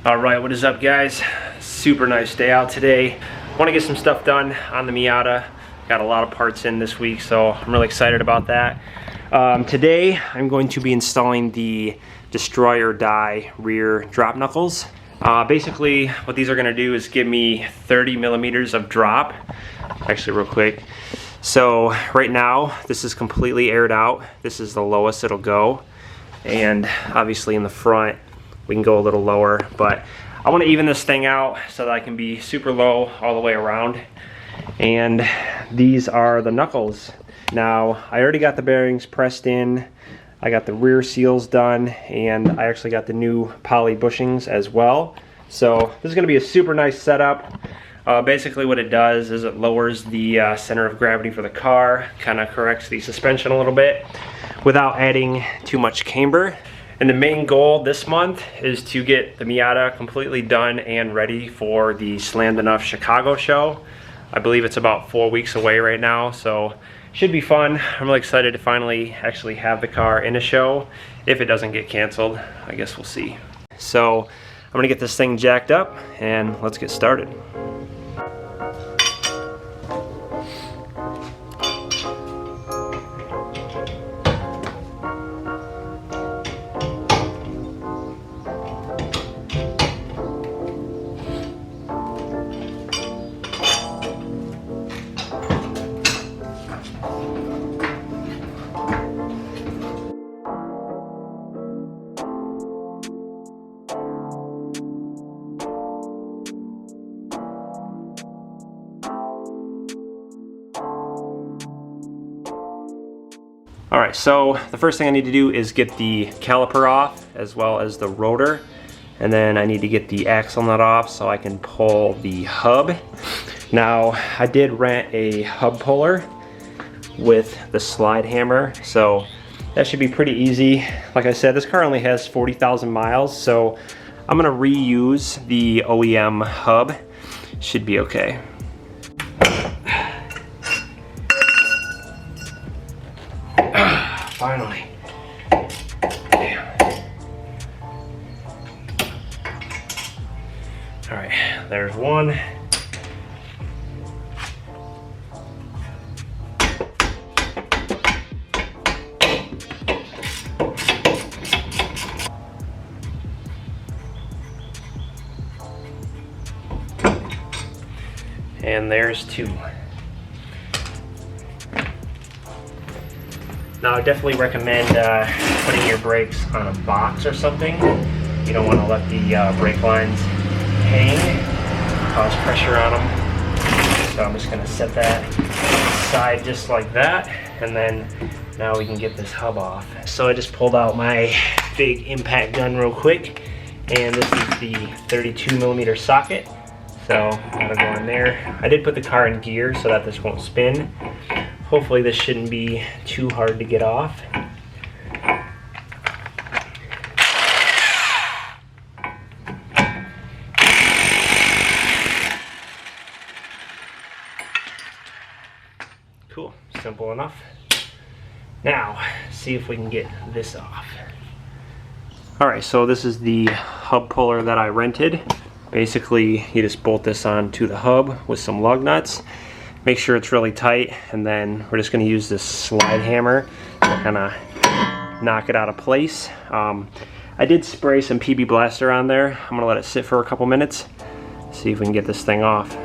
Alright, what is up guys? Super nice day out today. Want to get some stuff done on the Miata. Got a lot of parts in this week, so I'm really excited about that. Today I'm going to be installing the destroy or die rear drop knuckles. Basically what these are going to do is give me 30 millimeters of drop. Actually real quick. So right now this is completely aired out. This is the lowest it'll go. And obviously in the front we can go a little lower, but I want to even this thing out so that I can be super low all the way around. And these are the knuckles. Now I already got the bearings pressed in, I got the rear seals done, and I actually got the new poly bushings as well. So this is going to be a super nice setup. Basically what it does is it lowers the center of gravity for the car, kind of corrects the suspension a little bit without adding too much camber. And the main goal this month is to get the Miata completely done and ready for the Slammed Enough Chicago show. I believe it's about 4 weeks away right now, so should be fun. I'm really excited to finally actually have the car in a show. If it doesn't get canceled, I guess we'll see. So I'm gonna get this thing jacked up and let's get started. Alright, so the first thing I need to do is get the caliper off as well as the rotor, and then I need to get the axle nut off so I can pull the hub. Now I did rent a hub puller with the slide hammer, so that should be pretty easy. Like I said, this car only has 40,000 miles, so I'm going to reuse the OEM hub. Should be okay. Finally. Damn. All right, there's one. And there's two. Now I definitely recommend putting your brakes on a box or something. You don't want to let the brake lines hang, cause pressure on them. So I'm just going to set that aside just like that, and then now we can get this hub off. So I just pulled out my big impact gun real quick, and this is the 32 millimeter socket. So that'll go in there. I did put the car in gear so that this won't spin. Hopefully this shouldn't be too hard to get off. Cool, simple enough. Now, see if we can get this off. Alright, so this is the hub puller that I rented. Basically, you just bolt this onto the hub with some lug nuts. Make sure it's really tight, and then we're just going to use this slide hammer to kind of knock it out of place. I did spray some PB Blaster on there. I'm going to let it sit for a couple minutes, see if we can get this thing off.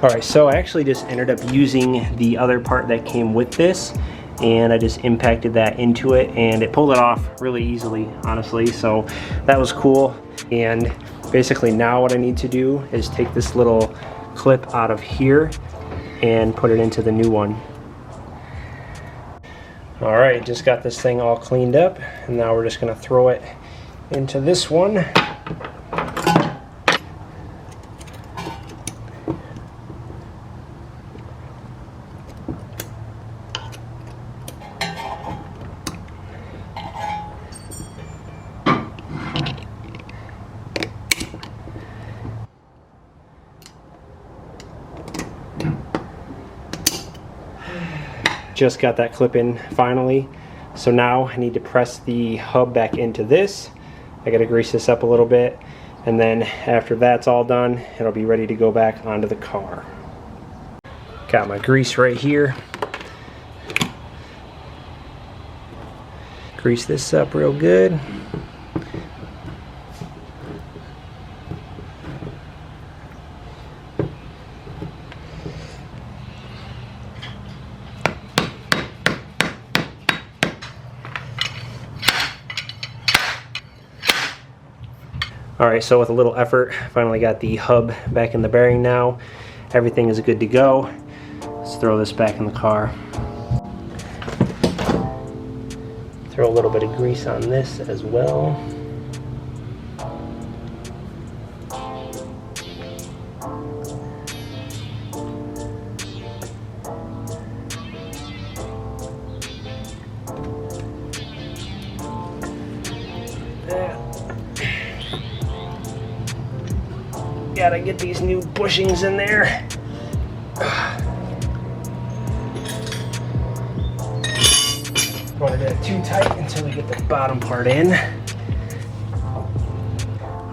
Alright, so I actually just ended up using the other part that came with this, and I just impacted that into it, and it pulled it off really easily, honestly, so that was cool. And basically now what I need to do is take this little clip out of here and put it into the new one. Alright, just got this thing all cleaned up, and now we're just going to throw it into this one. just got that clip in finally. So now I need to press the hub back into this. I gotta grease this up a little bit, and then after that's all done, it'll be ready to go back onto the car. Got my grease right here. Grease this up real good. Alright, so with a little effort, finally got the hub back in the bearing now. Everything is good to go. Let's throw this back in the car. Throw a little bit of grease on this as well. Gotta get these new bushings in there. Don't want to get it too tight until we get the bottom part in.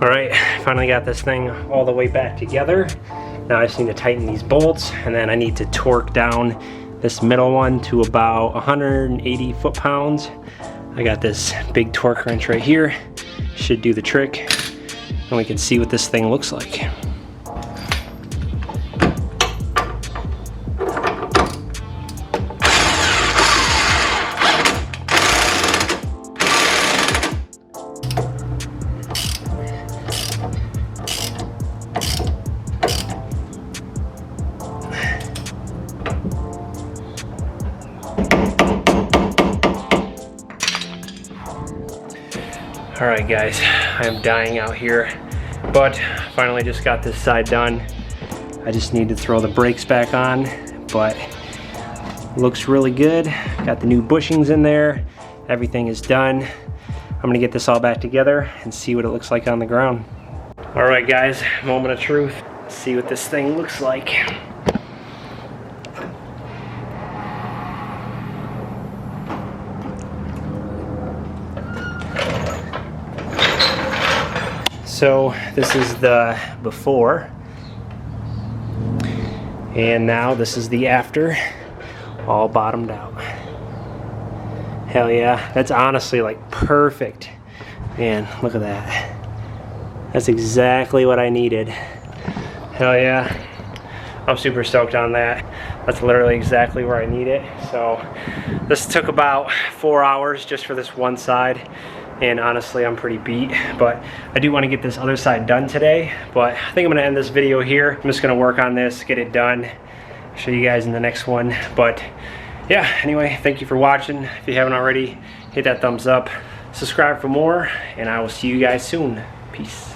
Alright, finally got this thing all the way back together. Now I just need to tighten these bolts, and then I need to torque down this middle one to about 180 foot-pounds. I got this big torque wrench right here. Should do the trick. And we can see what this thing looks like. Alright guys, I am dying out here, but finally just got this side done. I just need to throw the brakes back on, but looks really good. Got the new bushings in there. Everything is done. I'm gonna get this all back together and see what it looks like on the ground. Alright guys, moment of truth. Let's see what this thing looks like. So this is the before, and now this is the after, all bottomed out. Hell yeah, that's honestly like perfect. Man, look at that. That's exactly what I needed. Hell yeah, I'm super stoked on that. That's literally exactly where I need it. So this took about 4 hours just for this one side. And honestly, I'm pretty beat, but I do want to get this other side done today. But I think I'm gonna end this video here. I'm just gonna work on this, get it done, show you guys in the next one. But yeah, anyway, thank you for watching. If you haven't already, hit that thumbs up, subscribe for more, and I will see you guys soon. Peace.